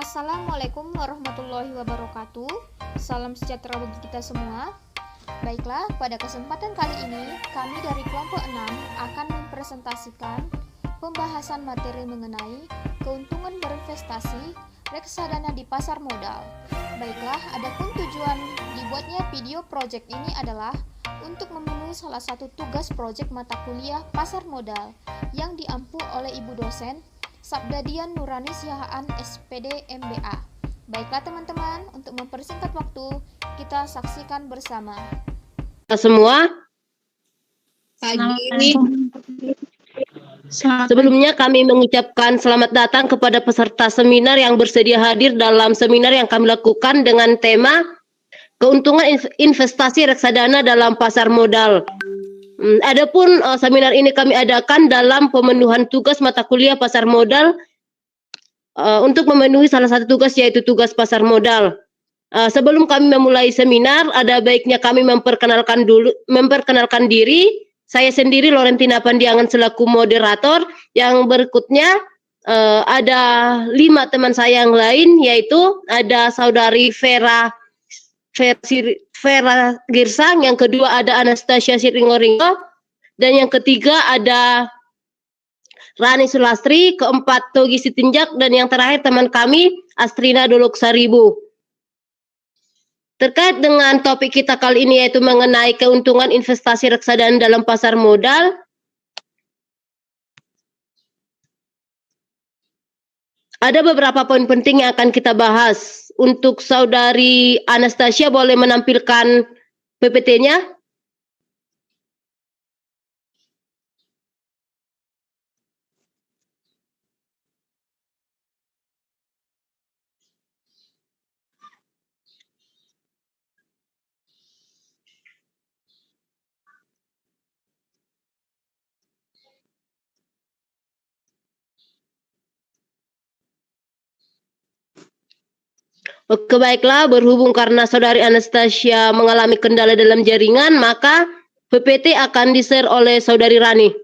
Assalamualaikum warahmatullahi wabarakatuh. Salam sejahtera bagi kita semua. Baiklah, pada kesempatan kali ini kami dari kelompok 6 akan mempresentasikan pembahasan materi mengenai keuntungan berinvestasi reksadana di pasar modal. Baiklah, adapun tujuan dibuatnya video project ini adalah untuk memenuhi salah satu tugas project mata kuliah pasar modal yang diampu oleh Ibu dosen Sabdadian Nurani Sihaan SPD MBA. Baiklah teman-teman, untuk mempersingkat waktu, kita saksikan bersama. Semua, sebelumnya kami mengucapkan selamat datang kepada peserta seminar yang bersedia hadir dalam seminar yang kami lakukan dengan tema keuntungan investasi reksadana dalam pasar modal. Adapun seminar ini kami adakan dalam pemenuhan tugas mata kuliah pasar modal untuk memenuhi salah satu tugas, yaitu tugas pasar modal. Sebelum kami memulai seminar, ada baiknya kami memperkenalkan diri. Saya sendiri Laurentina Pandiangan selaku moderator. Yang berikutnya ada 5 teman saya yang lain, yaitu ada saudari Vera Girsang, yang kedua ada Anastasia Siringo-Ringo, dan yang ketiga ada Rani Sulastri, keempat Togi Sitinjak, dan yang terakhir teman kami Astrina Dolok Saribu. Terkait dengan topik kita kali ini, yaitu mengenai keuntungan investasi reksadana dalam pasar modal, ada beberapa poin penting yang akan kita bahas. Untuk saudari Anastasia, boleh menampilkan PPT-nya? Oke, baiklah, berhubung karena saudari Anastasia mengalami kendala dalam jaringan, maka PPT akan di-share oleh saudari Rani.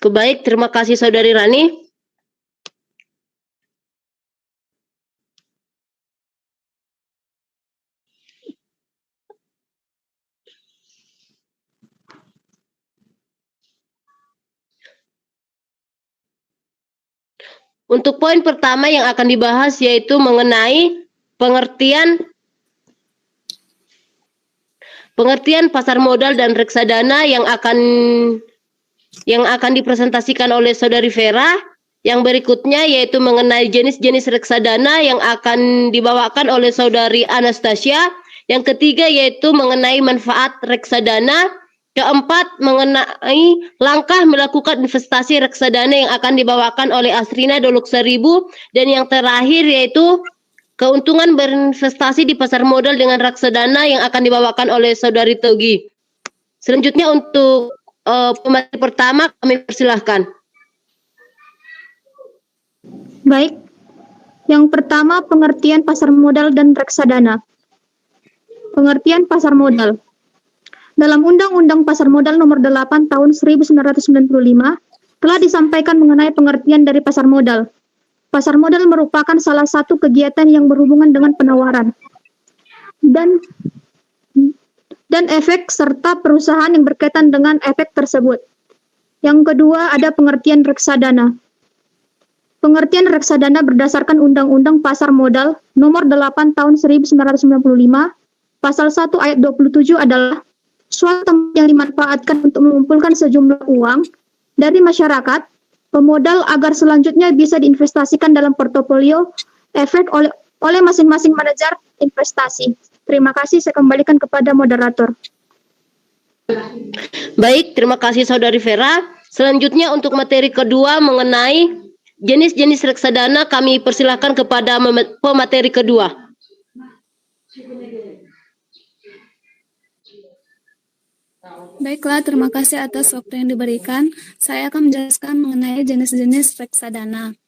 Baik, terima kasih saudari Rani. Untuk poin pertama yang akan dibahas, yaitu mengenai pengertian pasar modal dan reksadana yang akan dipresentasikan oleh saudari Vera. Yang berikutnya yaitu mengenai jenis-jenis reksadana yang akan dibawakan oleh saudari Anastasia. Yang ketiga yaitu mengenai manfaat reksadana. Keempat, mengenai langkah melakukan investasi reksadana yang akan dibawakan oleh Astrina Dolok Saribu. Dan yang terakhir yaitu keuntungan berinvestasi di pasar modal dengan reksadana yang akan dibawakan oleh saudari Togi. Selanjutnya untuk pemateri pertama, kami persilahkan. Baik, yang pertama pengertian pasar modal dan reksadana. Pengertian pasar modal. Dalam Undang-Undang Pasar Modal Nomor 8 Tahun 1995 telah disampaikan mengenai pengertian dari pasar modal. Pasar modal merupakan salah satu kegiatan yang berhubungan dengan penawaran dan efek serta perusahaan yang berkaitan dengan efek tersebut. Yang kedua ada pengertian reksadana. Pengertian reksadana berdasarkan Undang-Undang Pasar Modal Nomor 8 Tahun 1995, Pasal 1 Ayat 27 adalah suatu tempat yang dimanfaatkan untuk mengumpulkan sejumlah uang dari masyarakat pemodal agar selanjutnya bisa diinvestasikan dalam portofolio efek oleh masing-masing manajer investasi. Terima kasih, saya kembalikan kepada moderator. Baik, terima kasih saudari Vera. Selanjutnya untuk materi kedua mengenai jenis-jenis reksadana, kami persilahkan kepada pemateri kedua. Baiklah, terima kasih atas waktu yang diberikan. Saya akan menjelaskan mengenai jenis-jenis reksadana.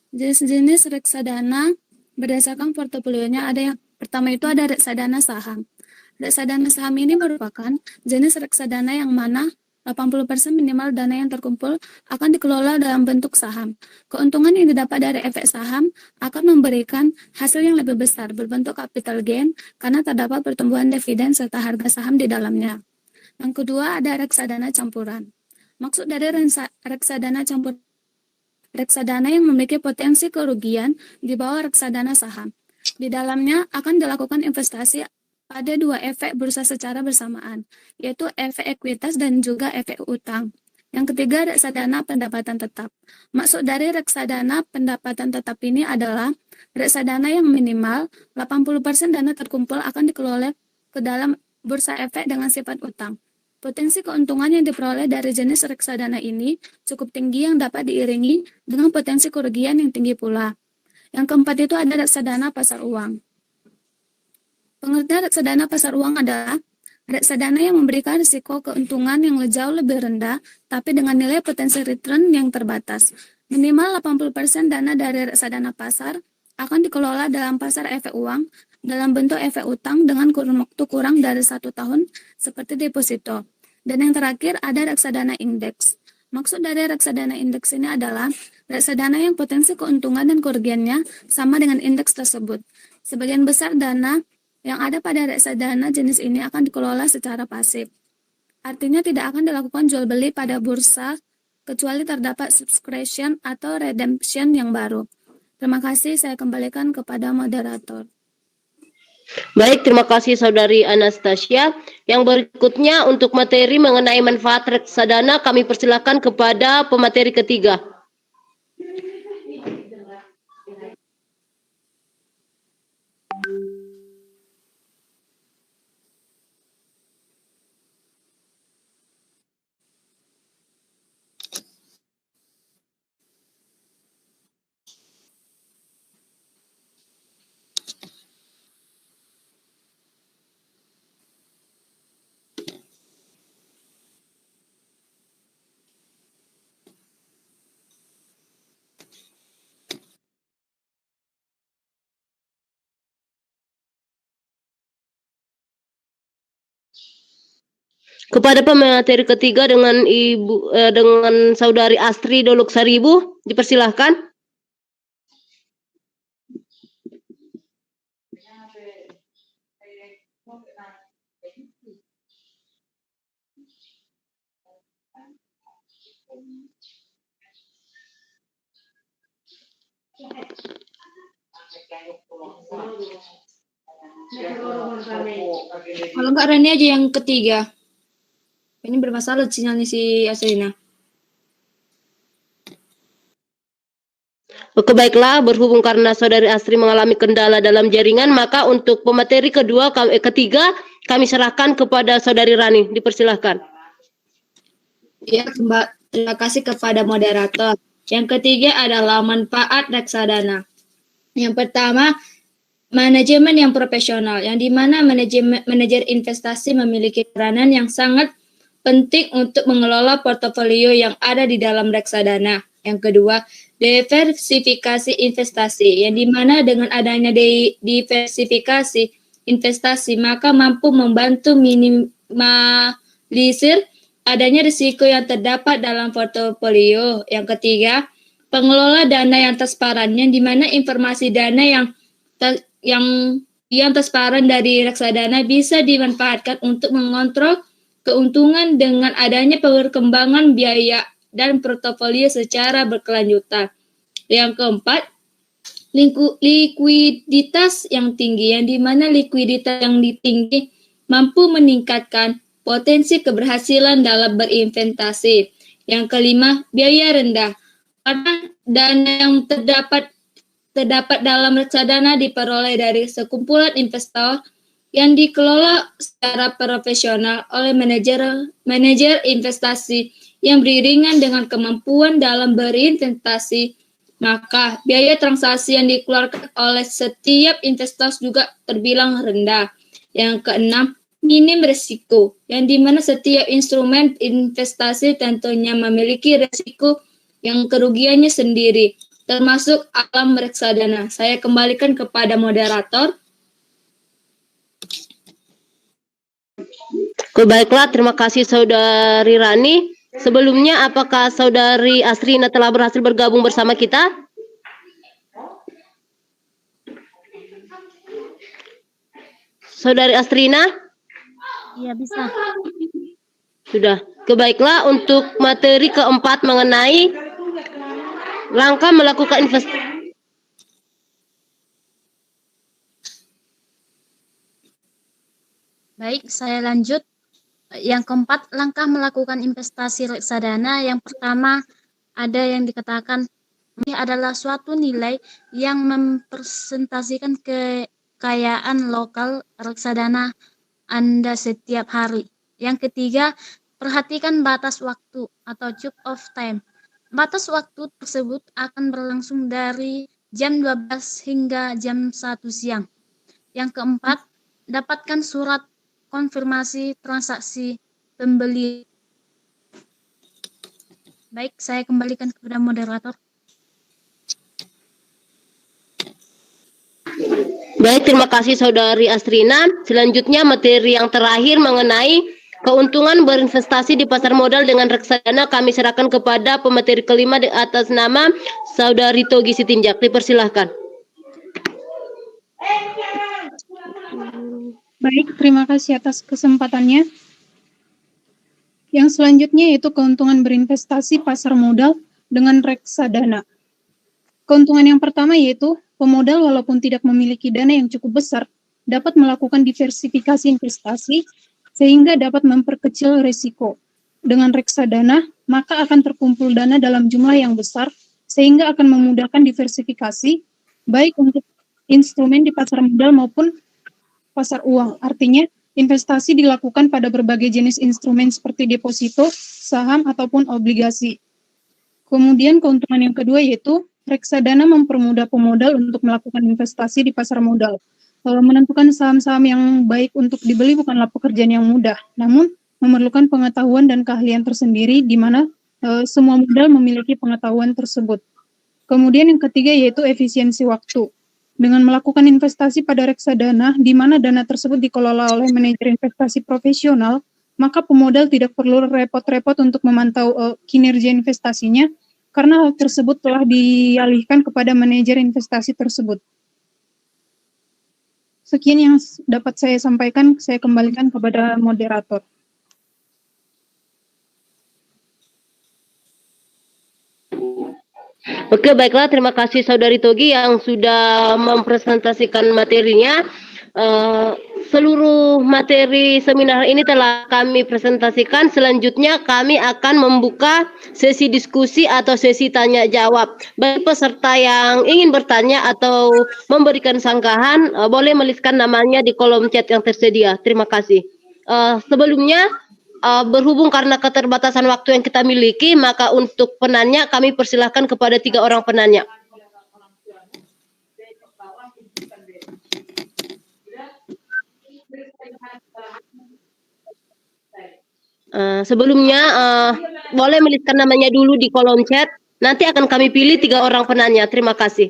Jenis-jenis reksadana berdasarkan portofolionya ada yang pertama itu ada reksadana saham. Reksadana saham ini merupakan jenis reksadana yang mana 80% minimal dana yang terkumpul akan dikelola dalam bentuk saham. Keuntungan yang didapat dari efek saham akan memberikan hasil yang lebih besar berbentuk capital gain karena terdapat pertumbuhan dividen serta harga saham di dalamnya. Yang kedua ada reksadana campuran. Maksud dari reksadana campuran, reksadana yang memiliki potensi kerugian di bawah reksadana saham. Di dalamnya akan dilakukan investasi pada dua efek bursa secara bersamaan, yaitu efek ekuitas dan juga efek utang. Yang ketiga, reksadana pendapatan tetap. Maksud dari reksadana pendapatan tetap ini adalah reksadana yang minimal 80% dana terkumpul akan dikelola ke dalam bursa efek dengan sifat utang. Potensi keuntungan yang diperoleh dari jenis reksadana ini cukup tinggi yang dapat diiringi dengan potensi kerugian yang tinggi pula. Yang keempat itu ada reksadana pasar uang. Pengertian reksadana pasar uang adalah reksadana yang memberikan risiko keuntungan yang jauh lebih rendah, tapi dengan nilai potensi return yang terbatas. Minimal 80% dana dari reksadana pasar akan dikelola dalam pasar efek uang dalam bentuk efek utang dengan kurun waktu kurang dari 1 tahun seperti deposito. Dan yang terakhir ada reksadana indeks. Maksud dari reksadana indeks ini adalah reksadana yang potensi keuntungan dan kerugiannya sama dengan indeks tersebut. Sebagian besar dana yang ada pada reksadana jenis ini akan dikelola secara pasif. Artinya tidak akan dilakukan jual beli pada bursa kecuali terdapat subscription atau redemption yang baru. Terima kasih, saya kembalikan kepada moderator. Baik, terima kasih Saudari Anastasia. Yang berikutnya untuk materi mengenai manfaat reksadana kami persilakan kepada pemateri ketiga. Kepada pemateri ketiga dengan dengan Saudari Astri Doluk Saribu, dipersilahkan. Kalau nggak Rani aja yang ketiga. Ini bermasalah sinyalnya si Aselina. Oke, baiklah, berhubung karena Saudari Astri mengalami kendala dalam jaringan, maka untuk pemateri ketiga kami serahkan kepada Saudari Rani. Dipersilahkan. Ya, terima kasih kepada moderator. Yang ketiga adalah manfaat reksadana. Yang pertama, manajemen yang profesional, yang dimana manajer investasi memiliki peranan yang sangat penting untuk mengelola portofolio yang ada di dalam reksadana. Yang kedua, diversifikasi investasi, yang dimana dengan adanya diversifikasi investasi maka mampu membantu minimalisir adanya risiko yang terdapat dalam portofolio. Yang ketiga, pengelola dana yang transparan, yang dimana informasi dana yang transparan dari reksadana bisa dimanfaatkan untuk mengontrol keuntungan dengan adanya perkembangan biaya dan portofolio secara berkelanjutan. Yang keempat, likuiditas yang tinggi, yang dimana likuiditas yang tinggi mampu meningkatkan potensi keberhasilan dalam berinvestasi. Yang kelima, biaya rendah. Karena dana yang terdapat dalam reksadana diperoleh dari sekumpulan investor yang dikelola secara profesional oleh manajer investasi yang beriringan dengan kemampuan dalam berinvestasi, maka biaya transaksi yang dikeluarkan oleh setiap investor juga terbilang rendah. Yang keenam, minim risiko, yang dimana setiap instrumen investasi tentunya memiliki risiko yang kerugiannya sendiri, termasuk alam reksadana. Saya kembalikan kepada moderator. Baiklah, terima kasih Saudari Rani. Sebelumnya, apakah Saudari Asrina telah berhasil bergabung bersama kita? Saudari Asrina? Iya, bisa. Sudah. Baiklah, untuk materi keempat mengenai langkah melakukan investasi. Baik, saya lanjut. Yang keempat, langkah melakukan investasi reksadana. Yang pertama, ada yang dikatakan ini adalah suatu nilai yang mempresentasikan kekayaan lokal reksadana Anda setiap hari. Yang ketiga, perhatikan batas waktu atau chunk of time. Batas waktu tersebut akan berlangsung dari jam 12 hingga jam 1 siang. Yang keempat, dapatkan surat konfirmasi transaksi pembeli. Baik, saya kembalikan kepada moderator. Baik, terima kasih Saudari Asrina. Selanjutnya materi yang terakhir mengenai keuntungan berinvestasi di pasar modal dengan reksadana kami serahkan kepada pemateri kelima atas nama Saudari Togi Sitinjak. Dipersilahkan. Baik, terima kasih atas kesempatannya. Yang selanjutnya yaitu keuntungan berinvestasi pasar modal dengan reksadana. Keuntungan yang pertama yaitu pemodal walaupun tidak memiliki dana yang cukup besar dapat melakukan diversifikasi investasi sehingga dapat memperkecil risiko. Dengan reksadana, maka akan terkumpul dana dalam jumlah yang besar sehingga akan memudahkan diversifikasi baik untuk instrumen di pasar modal maupun pasar uang. Artinya, investasi dilakukan pada berbagai jenis instrumen seperti deposito, saham, ataupun obligasi. Kemudian keuntungan yang kedua yaitu reksadana mempermudah pemodal untuk melakukan investasi di pasar modal. Menentukan saham-saham yang baik untuk dibeli bukanlah pekerjaan yang mudah, namun memerlukan pengetahuan dan keahlian tersendiri di mana semua modal memiliki pengetahuan tersebut. Kemudian yang ketiga yaitu efisiensi waktu. Dengan melakukan investasi pada reksadana, di mana dana tersebut dikelola oleh manajer investasi profesional, maka pemodal tidak perlu repot-repot untuk memantau kinerja investasinya, karena hal tersebut telah dialihkan kepada manajer investasi tersebut. Sekian yang dapat saya sampaikan, saya kembalikan kepada moderator. Oke, baiklah. Terima kasih Saudari Togi yang sudah mempresentasikan materinya. Seluruh materi seminar ini telah kami presentasikan. Selanjutnya kami akan membuka sesi diskusi atau sesi tanya jawab. Bagi peserta yang ingin bertanya atau memberikan sanggahan, boleh menuliskan namanya di kolom chat yang tersedia. Terima kasih. Sebelumnya, berhubung karena keterbatasan waktu yang kita miliki, maka untuk penanya kami persilahkan kepada 3 orang penanya. Sebelumnya boleh menuliskan namanya dulu di kolom chat. Nanti akan kami pilih 3 orang penanya. Terima kasih.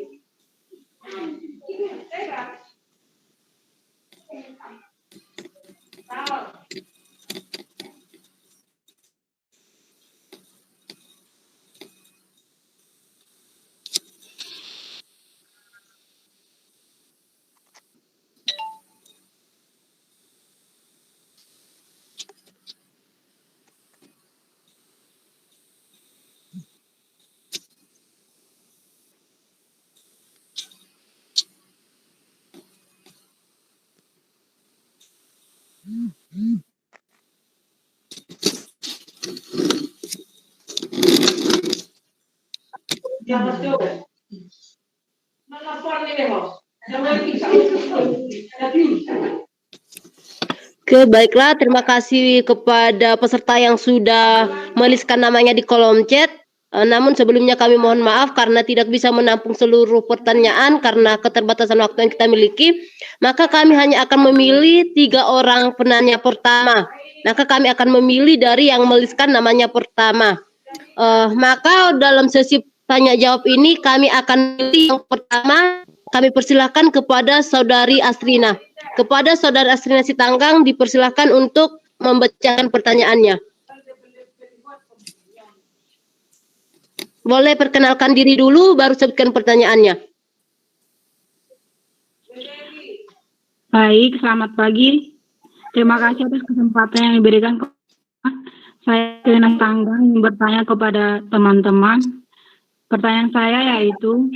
Oke, baiklah. Terima kasih kepada peserta yang sudah menuliskan namanya di kolom chat. Namun sebelumnya kami mohon maaf karena tidak bisa menampung seluruh pertanyaan karena keterbatasan waktu yang kita miliki. Maka kami hanya akan memilih 3 orang penanya pertama. Maka kami akan memilih dari yang menuliskan namanya pertama. Maka dalam sesi tanya jawab ini kami akan pilih yang pertama. Kami persilahkan kepada Saudari Asrina. Kepada Saudari Asrina Sitanggang dipersilahkan untuk membacakan pertanyaannya. Boleh perkenalkan diri dulu, baru sebutkan pertanyaannya. Baik, selamat pagi. Terima kasih atas kesempatan yang diberikan. Saya Kena Tanggang ingin bertanya kepada teman-teman. Pertanyaan saya yaitu,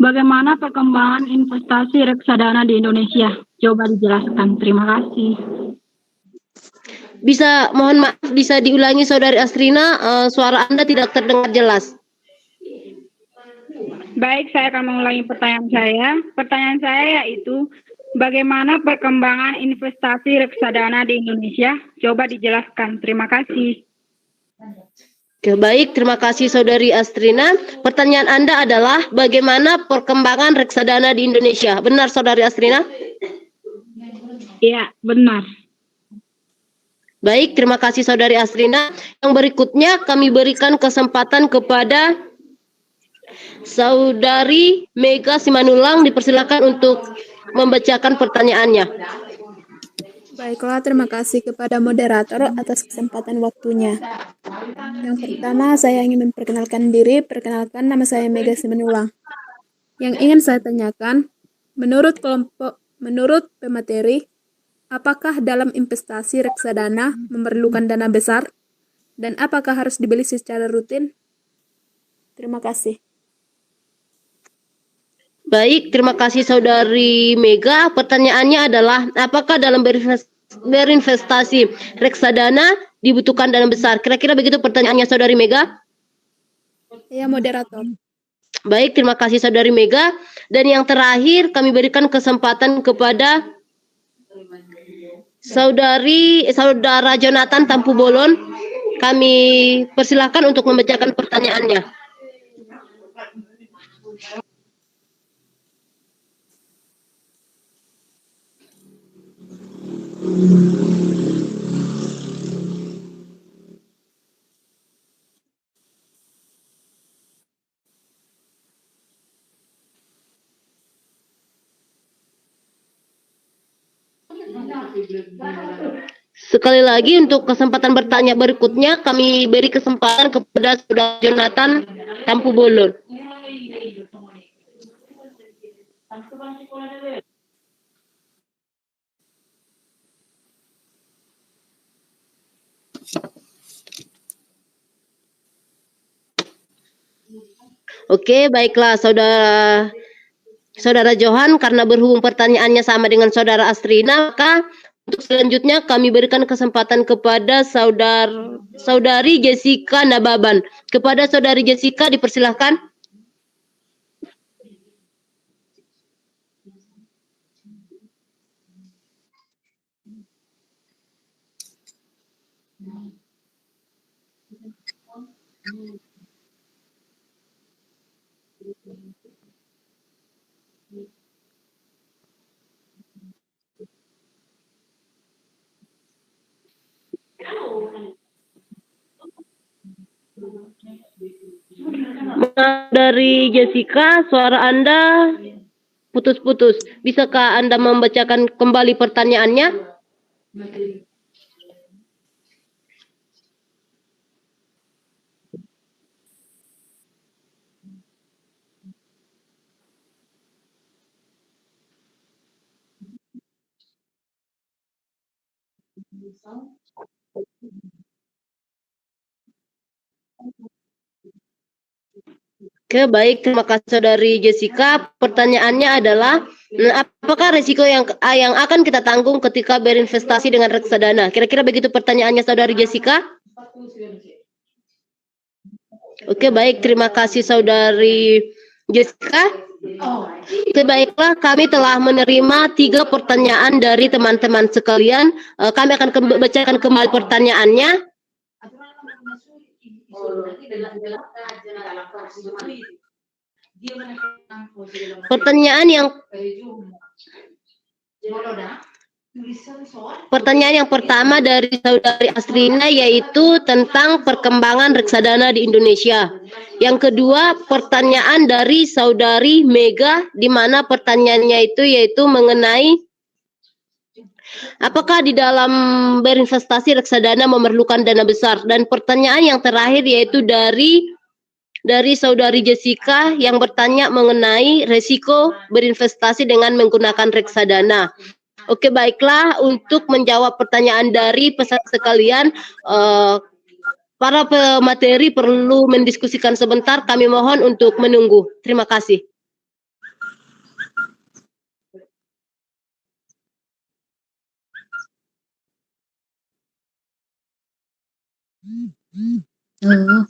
bagaimana perkembangan investasi reksadana di Indonesia? Coba dijelaskan. Terima kasih. Mohon maaf, bisa diulangi Saudari Astrina, suara Anda tidak terdengar jelas. Baik, saya akan mengulangi pertanyaan saya. Pertanyaan saya yaitu, bagaimana perkembangan investasi reksadana di Indonesia? Coba dijelaskan. Terima kasih. Oke, baik, terima kasih Saudari Astrina. Pertanyaan Anda adalah bagaimana perkembangan reksadana di Indonesia? Benar Saudari Astrina? Iya, benar. Baik, terima kasih Saudari Astrina. Yang berikutnya kami berikan kesempatan kepada Saudari Mega Simanulang, dipersilakan untuk membacakan pertanyaannya. Baiklah, terima kasih kepada moderator atas kesempatan waktunya. Yang pertama, saya ingin memperkenalkan diri. Perkenalkan, nama saya Mega Simanulang. Yang ingin saya tanyakan, menurut pemateri, apakah dalam investasi reksadana memerlukan dana besar? Dan apakah harus dibeli secara rutin? Terima kasih. Baik, terima kasih Saudari Mega. Pertanyaannya adalah, apakah dalam berinvestasi reksadana dibutuhkan dana besar? Kira-kira begitu pertanyaannya Saudari Mega? Ya, moderator. Baik, terima kasih Saudari Mega. Dan yang terakhir kami berikan kesempatan kepada Saudara Jonathan Tampu Bolon. Kami persilahkan untuk membacakan pertanyaannya. Sekali lagi untuk kesempatan bertanya berikutnya kami beri kesempatan kepada Saudara Jonathan Tampu Bolon. Oke, baiklah Saudara Johan, karena berhubung pertanyaannya sama dengan Saudara Astrina, maka untuk selanjutnya kami berikan kesempatan kepada Saudari Jessica Nababan. Kepada Saudari Jessica dipersilahkan. Dari Jessica, suara Anda putus-putus. Bisakah Anda membacakan kembali pertanyaannya? Oke, baik. Terima kasih Saudari Jessica. Pertanyaannya adalah, apakah risiko yang akan kita tanggung ketika berinvestasi dengan reksadana? Kira-kira begitu pertanyaannya Saudari Jessica? Oke, baik. Terima kasih Saudari Jessica. Oke, baiklah. Kami telah menerima 3 pertanyaan dari teman-teman sekalian. Kami akan bacakan kembali pertanyaannya. Pertanyaan yang pertama dari Saudari Astrina yaitu tentang perkembangan reksadana di Indonesia. Yang kedua, pertanyaan dari Saudari Mega, di mana pertanyaannya itu yaitu mengenai Apakah di dalam berinvestasi reksadana memerlukan dana besar? Dan pertanyaan yang terakhir yaitu dari saudari Jessica yang bertanya mengenai resiko berinvestasi dengan menggunakan reksadana. Oke, baiklah, untuk menjawab pertanyaan dari peserta sekalian, para pemateri perlu mendiskusikan sebentar. Kami mohon untuk menunggu. Terima kasih. Oh.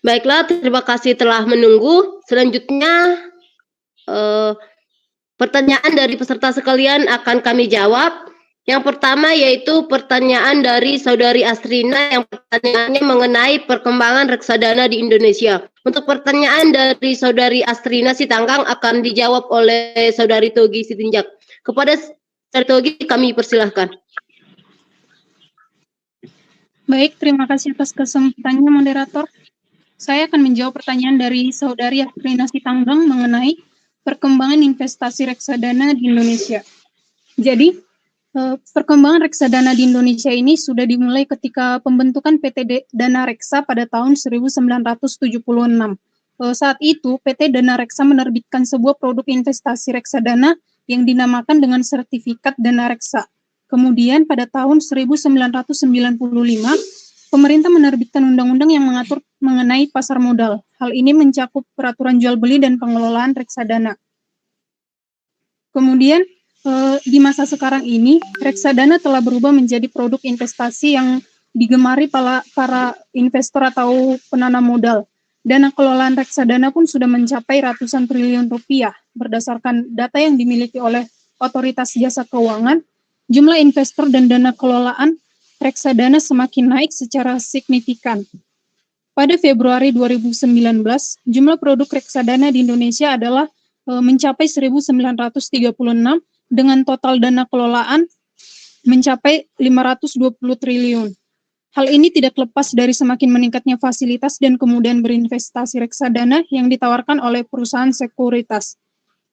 Baiklah, terima kasih telah menunggu. Selanjutnya, pertanyaan dari peserta sekalian akan kami jawab. Yang pertama yaitu pertanyaan dari saudari Astrina yang pertanyaannya mengenai perkembangan reksadana di Indonesia. Untuk pertanyaan dari saudari Astrina Sitanggang akan dijawab oleh saudari Togi Sitinjak. Kepada saudari Togi kami persilahkan. Baik, terima kasih atas kesempatannya, moderator. Saya akan menjawab pertanyaan dari saudari Astrina Sitanggang mengenai perkembangan investasi reksadana di Indonesia. Jadi, perkembangan reksadana di Indonesia ini sudah dimulai ketika pembentukan PT Dana Reksa pada tahun 1976. Saat itu, PT Dana Reksa menerbitkan sebuah produk investasi reksadana yang dinamakan dengan sertifikat Dana Reksa. Kemudian pada tahun 1995, pemerintah menerbitkan undang-undang yang mengatur mengenai pasar modal. Hal ini mencakup peraturan jual beli dan pengelolaan reksadana. Kemudian di masa sekarang ini, reksadana telah berubah menjadi produk investasi yang digemari para investor atau penanam modal. Dana kelolaan reksadana pun sudah mencapai ratusan triliun rupiah. Berdasarkan data yang dimiliki oleh Otoritas Jasa Keuangan, jumlah investor dan dana kelolaan reksadana semakin naik secara signifikan. Pada Februari 2019, jumlah produk reksadana di Indonesia adalah mencapai 1.936 dengan total dana kelolaan mencapai 520 triliun. Hal ini tidak lepas dari semakin meningkatnya fasilitas dan kemudahan berinvestasi reksadana yang ditawarkan oleh perusahaan sekuritas.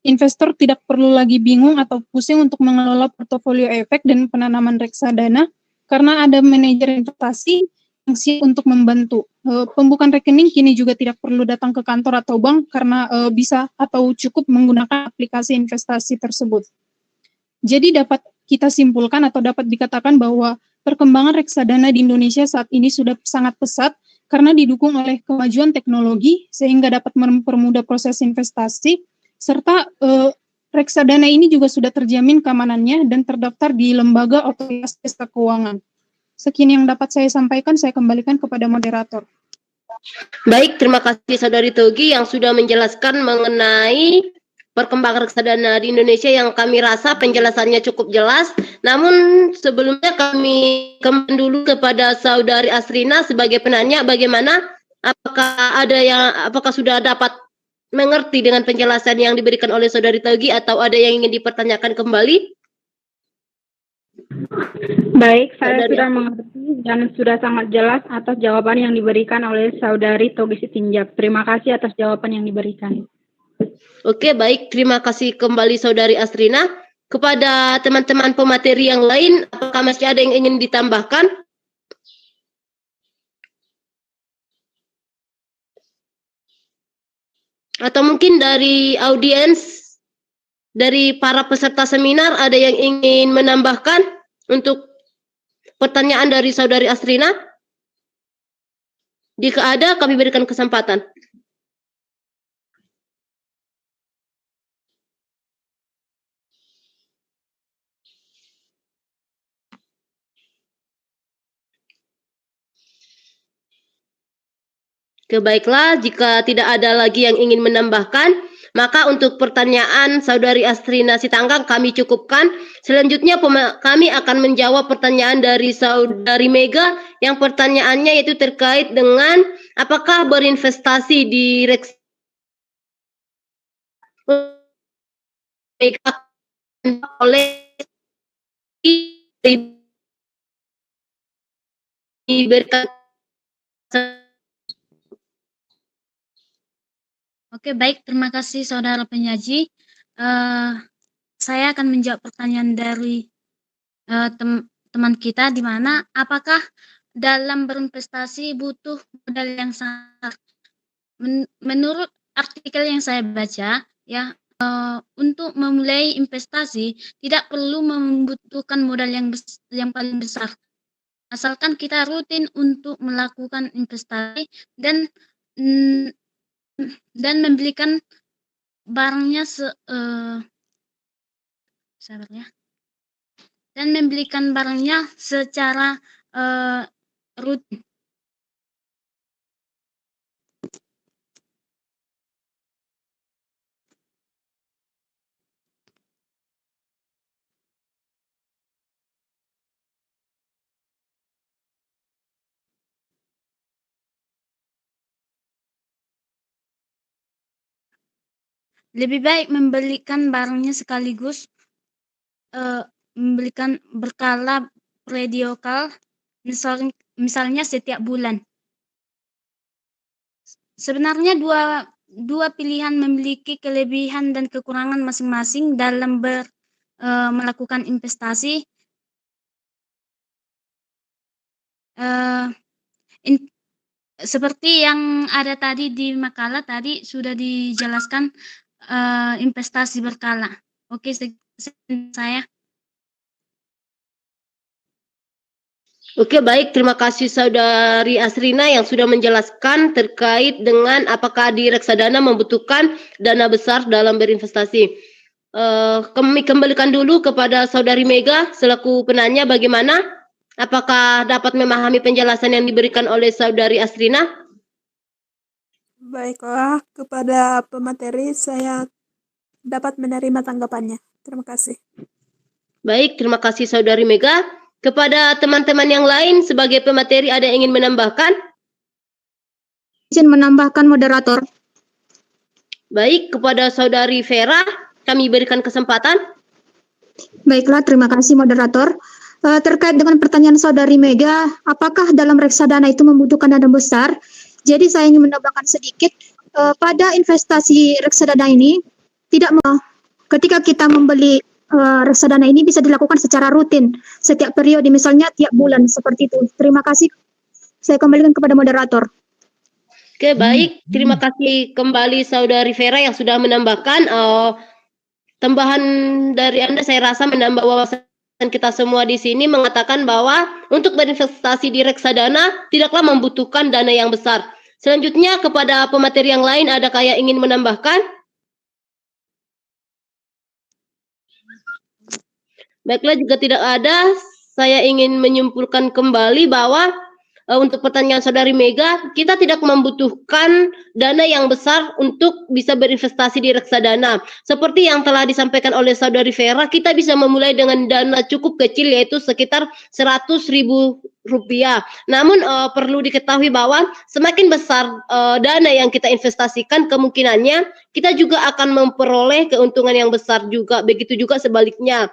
Investor tidak perlu lagi bingung atau pusing untuk mengelola portofolio efek dan penanaman reksadana karena ada manajer investasi yang siap untuk membantu. Pembukaan rekening kini juga tidak perlu datang ke kantor atau bank karena bisa atau cukup menggunakan aplikasi investasi tersebut. Jadi dapat kita simpulkan atau dapat dikatakan bahwa perkembangan reksadana di Indonesia saat ini sudah sangat pesat karena didukung oleh kemajuan teknologi sehingga dapat mempermudah proses investasi, serta reksadana ini juga sudah terjamin keamanannya dan terdaftar di lembaga otoritas jasa keuangan. Sekian yang dapat saya sampaikan, saya kembalikan kepada moderator. Baik, terima kasih Saudari Togi yang sudah menjelaskan mengenai perkembangan reksadana di Indonesia yang kami rasa penjelasannya cukup jelas. Namun sebelumnya kami kembali dulu kepada Saudari Asrina sebagai penanya, bagaimana apakah sudah dapat mengerti dengan penjelasan yang diberikan oleh Saudari Togi atau ada yang ingin dipertanyakan kembali? Baik, saya sudah mengerti dan sudah sangat jelas atas jawaban yang diberikan oleh Saudari Togi Sitinjak. Terima kasih atas jawaban yang diberikan. Oke, baik. Terima kasih kembali Saudari Asrina. Kepada teman-teman pemateri yang lain, apakah masih ada yang ingin ditambahkan? Atau mungkin dari audiens, dari para peserta seminar, ada yang ingin menambahkan untuk pertanyaan dari Saudari Asrina? Jika ada, kami berikan kesempatan. Baiklah, jika tidak ada lagi yang ingin menambahkan, maka untuk pertanyaan Saudari Asrina Sitanggang kami cukupkan. Selanjutnya kami akan menjawab pertanyaan dari Saudari Mega yang pertanyaannya yaitu terkait dengan apakah berinvestasi di reksadana oleh diberikan. Oke, baik. Terima kasih saudara penyaji. Saya akan menjawab pertanyaan dari teman kita, di mana apakah dalam berinvestasi butuh modal yang sangat. Menurut artikel yang saya baca, ya, untuk memulai investasi tidak perlu membutuhkan modal yang paling besar, asalkan kita rutin untuk melakukan investasi dan membelikan barangnya secara rutin. Lebih baik membelikan barangnya sekaligus, membelikan berkala periodikal, misalnya setiap bulan. Sebenarnya dua pilihan memiliki kelebihan dan kekurangan masing-masing dalam melakukan investasi. Seperti yang ada tadi di makalah tadi sudah dijelaskan, investasi berkala. Oke, saya. Oke, baik. Terima kasih Saudari Asrina yang sudah menjelaskan terkait dengan apakah di reksadana membutuhkan dana besar dalam berinvestasi. Kami kembalikan dulu kepada Saudari Mega selaku penanya. Bagaimana? Apakah dapat memahami penjelasan yang diberikan oleh Saudari Asrina? Baiklah, kepada pemateri saya dapat menerima tanggapannya. Terima kasih. Baik, terima kasih Saudari Mega. Kepada teman-teman yang lain sebagai pemateri ada yang ingin menambahkan? Izin menambahkan moderator. Baik, kepada Saudari Vera kami berikan kesempatan. Baiklah, terima kasih moderator. Terkait dengan pertanyaan Saudari Mega, apakah dalam reksadana itu membutuhkan dana besar? Jadi saya ingin menambahkan sedikit, pada investasi reksadana ini, ketika kita membeli reksadana ini bisa dilakukan secara rutin, setiap periode, misalnya tiap bulan, seperti itu. Terima kasih. Saya kembalikan kepada moderator. Oke, baik. Terima kasih kembali Saudari Vera yang sudah menambahkan. Tambahan dari Anda saya rasa menambah wawasan kita semua di sini mengatakan bahwa untuk berinvestasi di reksadana tidaklah membutuhkan dana yang besar. Selanjutnya kepada pemateri yang lain adakah yang ingin menambahkan? Baiklah, jika tidak ada, saya ingin menyimpulkan kembali bahwa untuk pertanyaan Saudari Mega, kita tidak membutuhkan dana yang besar untuk bisa berinvestasi di reksadana. Seperti yang telah disampaikan oleh Saudari Vera, kita bisa memulai dengan dana cukup kecil yaitu sekitar Rp100.000. Namun perlu diketahui bahwa semakin besar dana yang kita investasikan, kemungkinannya kita juga akan memperoleh keuntungan yang besar juga. Begitu juga sebaliknya,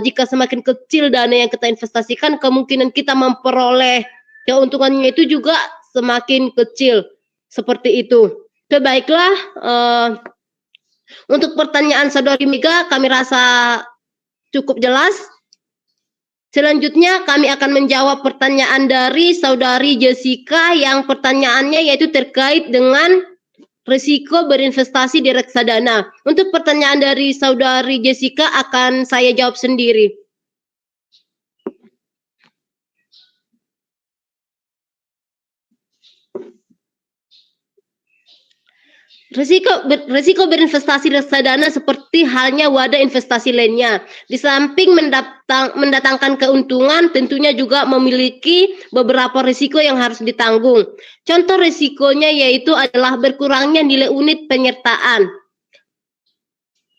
jika semakin kecil dana yang kita investasikan, kemungkinan kita memperoleh keuntungannya itu juga semakin kecil. Seperti itu. Baiklah, untuk pertanyaan Saudari Mega kami rasa cukup jelas. Selanjutnya kami akan menjawab pertanyaan dari Saudari Jessica yang pertanyaannya yaitu terkait dengan risiko berinvestasi di reksadana. Untuk pertanyaan dari Saudari Jessica akan saya jawab sendiri. Risiko berinvestasi reksadana seperti halnya wadah investasi lainnya. Di samping mendatangkan keuntungan, tentunya juga memiliki beberapa risiko yang harus ditanggung. Contoh risikonya yaitu adalah berkurangnya nilai unit penyertaan.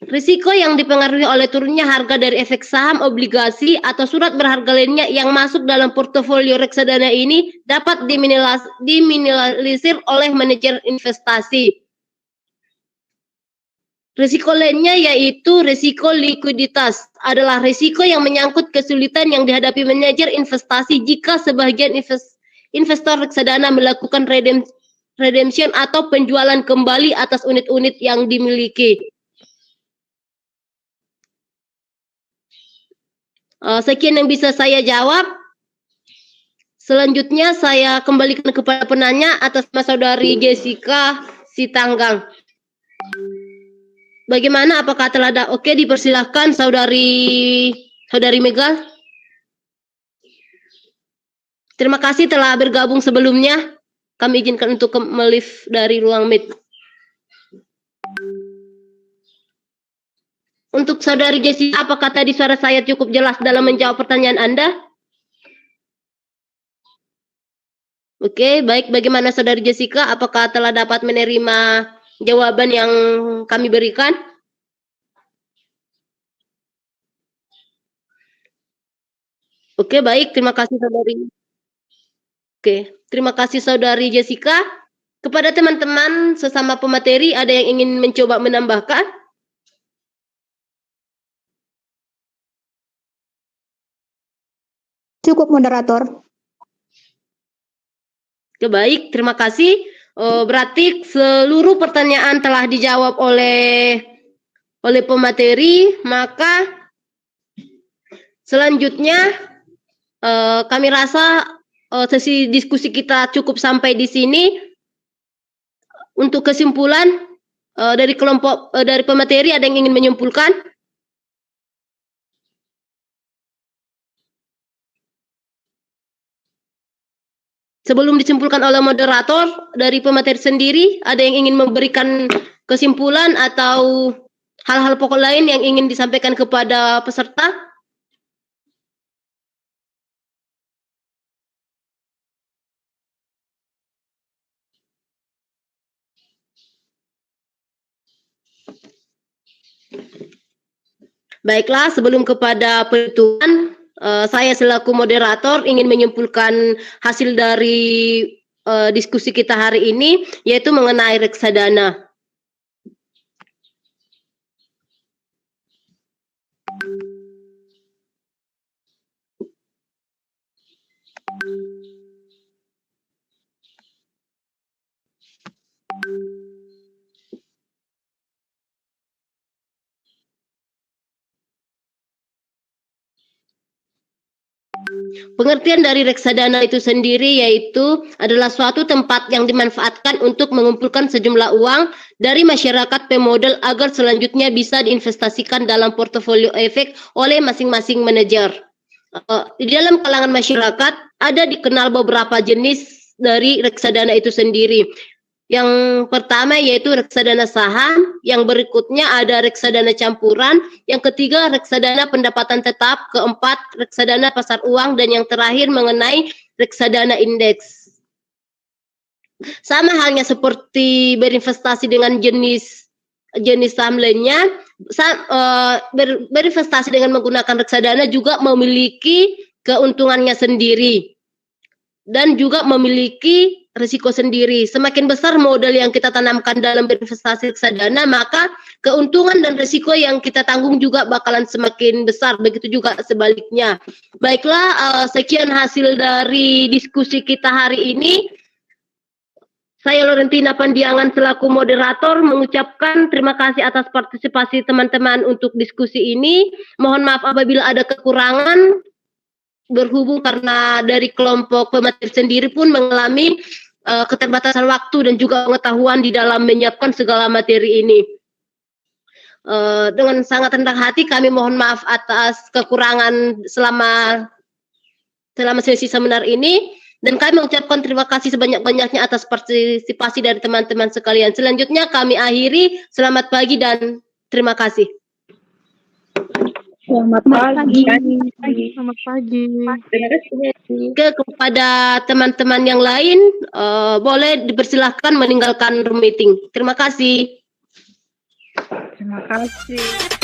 Risiko yang dipengaruhi oleh turunnya harga dari efek saham, obligasi, atau surat berharga lainnya yang masuk dalam portofolio reksadana ini dapat diminimalisir oleh manajer investasi. Risiko lainnya yaitu risiko likuiditas, adalah risiko yang menyangkut kesulitan yang dihadapi manajer investasi jika sebagian investor reksadana melakukan redemption atau penjualan kembali atas unit-unit yang dimiliki. Sekian yang bisa saya jawab. Selanjutnya saya kembalikan kepada penanya atas nama Saudari Jessica Sitanggang. Bagaimana? Apakah telah ada? Oke, dipersilahkan Saudari Mega. Terima kasih telah bergabung sebelumnya. Kami izinkan untuk melift dari ruang meet. Untuk Saudari Jessica, apakah tadi suara saya cukup jelas dalam menjawab pertanyaan Anda? Oke, baik. Bagaimana Saudari Jessica? Apakah telah dapat menerima jawaban yang kami berikan? Oke, baik. Terima kasih Saudari. Oke, terima kasih Saudari Jessica. Kepada teman-teman sesama pemateri, ada yang ingin mencoba menambahkan? Cukup moderator. Oke, baik. Terima kasih. Berarti seluruh pertanyaan telah dijawab oleh pemateri, maka selanjutnya kami rasa sesi diskusi kita cukup sampai di sini. Untuk kesimpulan dari pemateri ada yang ingin menyimpulkan? Sebelum disimpulkan oleh moderator, dari pemateri sendiri, ada yang ingin memberikan kesimpulan atau hal-hal pokok lain yang ingin disampaikan kepada peserta? Baiklah, sebelum kepada perhitungan, saya selaku moderator ingin menyimpulkan hasil dari diskusi kita hari ini, yaitu mengenai reksadana. Pengertian dari reksadana itu sendiri yaitu adalah suatu tempat yang dimanfaatkan untuk mengumpulkan sejumlah uang dari masyarakat pemodal agar selanjutnya bisa diinvestasikan dalam portofolio efek oleh masing-masing manajer. Di dalam kalangan masyarakat ada dikenal beberapa jenis dari reksadana itu sendiri. Yang pertama yaitu reksadana saham, yang berikutnya ada reksadana campuran, yang ketiga reksadana pendapatan tetap, keempat reksadana pasar uang, dan yang terakhir mengenai reksadana indeks. Sama halnya seperti berinvestasi dengan jenis saham lainnya, berinvestasi dengan menggunakan reksadana juga memiliki keuntungannya sendiri dan juga memiliki risiko sendiri. Semakin besar modal yang kita tanamkan dalam berinvestasi reksadana, maka keuntungan dan risiko yang kita tanggung juga bakalan semakin besar. Begitu juga sebaliknya. Baiklah, sekian hasil dari diskusi kita hari ini. Saya Laurentina Pandiangan selaku moderator mengucapkan terima kasih atas partisipasi teman-teman untuk diskusi ini. Mohon maaf apabila ada kekurangan, berhubung karena dari kelompok pemateri sendiri pun mengalami keterbatasan waktu dan juga pengetahuan di dalam menyiapkan segala materi ini. Dengan sangat rendah hati kami mohon maaf atas kekurangan selama sesi seminar ini, dan kami mengucapkan terima kasih sebanyak-banyaknya atas partisipasi dari teman-teman sekalian. Selanjutnya kami akhiri. Selamat pagi dan terima kasih. Selamat pagi. Selamat pagi. Terima kasih. Kepada teman-teman yang lain, boleh dipersilahkan meninggalkan room meeting. Terima kasih. Terima kasih.